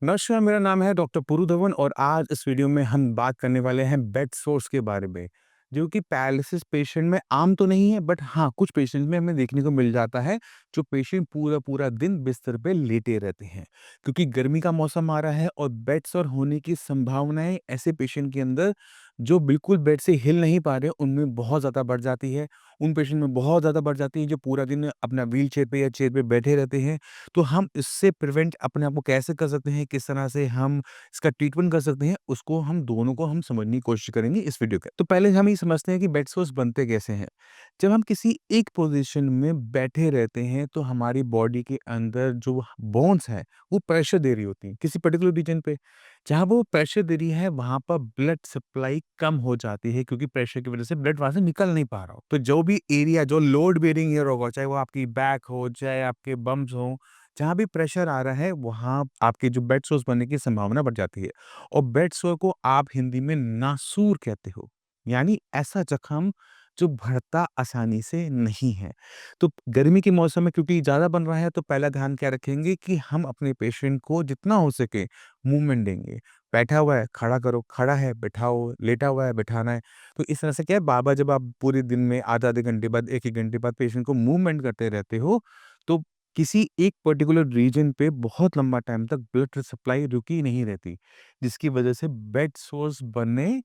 नमस्कार, मेरा नाम है डॉक्टर पुरु धवन और आज इस वीडियो में हम बात करने वाले हैं बेड सोर्स के बारे में, जो कि पैरालिसिस पेशेंट में आम तो नहीं है बट हाँ, कुछ पेशेंट्स में हमें देखने को मिल जाता है, जो पेशेंट पूरा-पूरा दिन बिस्तर पे लेटे रहते हैं। क्योंकि गर्मी का मौसम आ रहा है और बेड सोर होने की संभावनाएँ ऐसे पेशेंट के अंदर जो बिल्कुल बेड से हिल नहीं पा रहे, उनमें बहुत ज़्यादा बढ़ जाती है। उन पेशेंट में बहुत ज़्यादा बढ़ जाती है जो पूरा दिन अपना व्हीलचेयर पे या चेयर पे बैठे रहते हैं। तो हम इससे प्रिवेंट अपने आप को कैसे कर सकते हैं, किस तरह से हम इसका ट्रीटमेंट कर सकते हैं, उसको हम दोनों को हम समझने की कोशिश करेंगे इस वीडियो के। तो पहले हम ये समझते हैं कि बेड सोर्स बनते कैसे हैं। जब हम किसी एक पोज़ीशन में बैठे रहते हैं, तो हमारी बॉडी के अंदर जो बोन्स हैं, वो प्रेशर दे रही होती हैं, किसी पर्टिकुलर रीजन पे। जहाँ वो प्रेशर दे रही है, वहाँ पर ब्लड सप्लाई कम हो जाती है क्योंकि प्रेशर की वज़ह से ब्लड वहाँ से निकल नहीं पा रहा हो। तो जो भी एरिया जो लोड बेयरिंग एरिया होगा, चाहे वो आपकी बैक हो, चाहे आपके बम्प्स हों, जहाँ भी प्रेशर आ रहा है, वहाँ आपके जो बेड सोर्स बनने की संभावना बढ़ जाती है। और बेड सोर को आप हिंदी में नासूर कहते हो, यानी ऐसा जख्म जो भरता आसानी से नहीं है। तो गर्मी के मौसम में क्योंकि ज़्यादा बन रहा है, तो पहला ध्यान क्या रखेंगे कि हम अपने पेशेंट को जितना हो सके मूवमेंट देंगे। बैठा हुआ है, खड़ा करो, खड़ा है, बैठाओ, लेटा हुआ है, बैठाना है। तो इस तरह से क्या है, बार-बार जब आप पूरे दिन में आधे-आधे घंटे बाद, 1-1 घंटे बाद पेशेंट को मूवमेंट करते रहते हो, तो किसी एक पर्टिकुलर रीजन पे बहुत लंबा टाइम तक ब्लड सप्लाई रुकी नहीं रहती, जिसकी वजह से बेड सोर्स बनने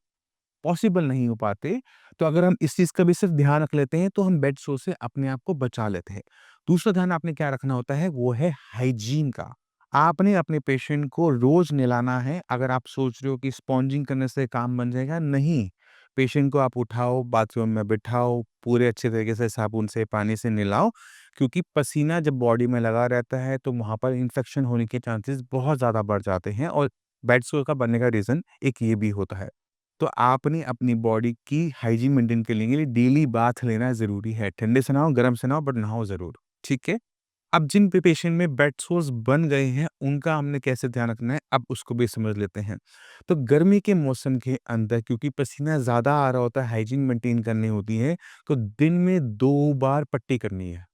पॉसिबल नहीं हो पाते। तो अगर हम इस चीज़ का भी सिर्फ ध्यान रख लेते हैं, तो हम बेड सोर से अपने आप को बचा लेते हैं। दूसरा ध्यान आपने क्या रखना होता है, वो है हाइजीन का। आपने अपने पेशेंट को रोज़ नहलाना है। अगर आप सोच रहे हो कि स्पॉन्जिंग करने से काम बन जाएगा, नहीं। पेशेंट को आप उठाओ, बाथरूम में बिठाओ, पूरे अच्छे तरीके से साबुन से, पानी से नहलाओ, क्योंकि पसीना जब बॉडी में लगा रहता है, तो वहाँ पर इन्फेक्शन होने के चांसेस बहुत ज़्यादा बढ़ जाते हैं और बेड सोर का बनने का रीज़न एक ये भी होता है। तो आपने अपनी बॉडी की हाइजीन मेंटेन करने के लिए डेली बाथ लेना ज़रूरी है। ठंडे से नहाओ, गरम से नहाओ बट नहाओ ज़रूर, ठीक है? अब जिन पे पेशेंट में बेड सोर्स बन गए हैं, उनका हमने कैसे ध्यान रखना है, अब उसको भी समझ लेते हैं। तो गर्मी के मौसम के अंदर क्योंकि पसीना ज़्यादा आ रहा होता है, हाइजीन मेंटेन करनी होती है, तो दिन में 2 बार पट्टी करनी है।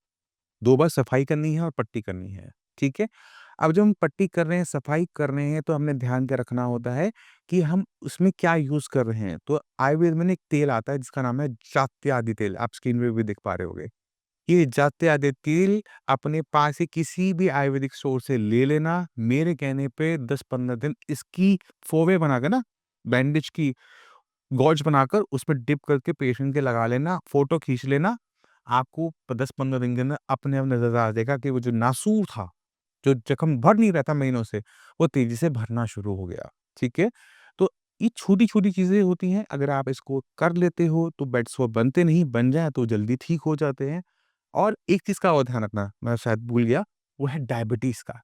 2 बार सफाई करनी है और पट्टी करनी है, ठीक है? अब जब हम पट्टी कर रहे हैं, सफाई कर रहे हैं, तो हमने ध्यान क्या रखना होता है कि हम उसमें क्या यूज़ कर रहे हैं। तो आयुर्वेद में ना एक तेल आता है जिसका नाम है जात्यादि तेल, आप स्क्रीन पे भी देख पा रहे होंगे। ये जात्यादि तेल अपने पास ही किसी भी आयुर्वेदिक स्टोर से ले लेना। मेरे कहने पे 10-15 दिन इसकी फोवे बनाकर ना, बैंडेज की गॉज बनाकर उसमें डिप करके पेशेंट के लगा लेना, फ़ोटो खींच लेना। आपको 10-15 दिन के अंदर अपने आप नज़र आ जाएगा कि वो जो नासूर था, जो जख्म भर नहीं रहा था महीनों से, वो तेज़ी से भरना शुरू हो गया, ठीक है? तो ये छोटी-छोटी चीज़ें होती हैं, अगर आप इसको कर लेते हो तो बेड सोर बनते नहीं, बन जाएँ तो जल्दी ठीक हो जाते हैं। और एक चीज़ का और ध्यान रखना, मैं शायद भूल गया, वो है डायबिटीज़ का।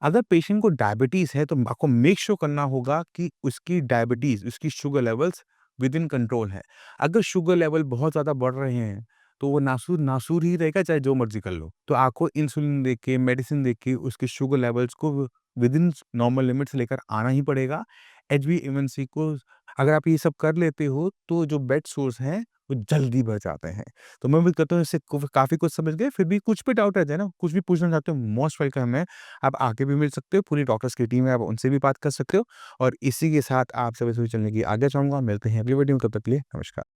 अगर पेशेंट को डायबिटीज़ है, तो आपको मेक श्योर करना होगा कि उसकी डायबिटीज़, उसकी शुगर लेवल्स विदिन कंट्रोल है। अगर शुगर लेवल बहुत ज़्यादा बढ़ रहे हैं, तो वो नासूर नासूर ही रहेगा, चाहे जो मर्ज़ी कर लो। तो आपको इंसुलिन दे के, मेडिसिन दे के उसके शुगर लेवल्स को विदिन नॉर्मल लिमिट्स लेकर आना ही पड़ेगा। HbA1c को अगर आप ये सब कर लेते हो, तो जो बेड सोर्स हैं, वो जल्दी बढ़ जाते हैं। तो मैं उम्मीद करता हूँ इससे काफ़ी कुछ समझ गए। फिर भी कुछ भी डाउट रहता है ना, कुछ भी पूछना चाहते हो, मोस्ट वेलकम है। आप आके भी मिल सकते हो, पूरी डॉक्टर्स की टीम है, आप उनसे भी बात कर सकते हो। और इसी के साथ आप सभी से चलने की आज्ञा चाहूँगा। मिलते हैं अगली वीडियो में, तब तक के लिए नमस्कार।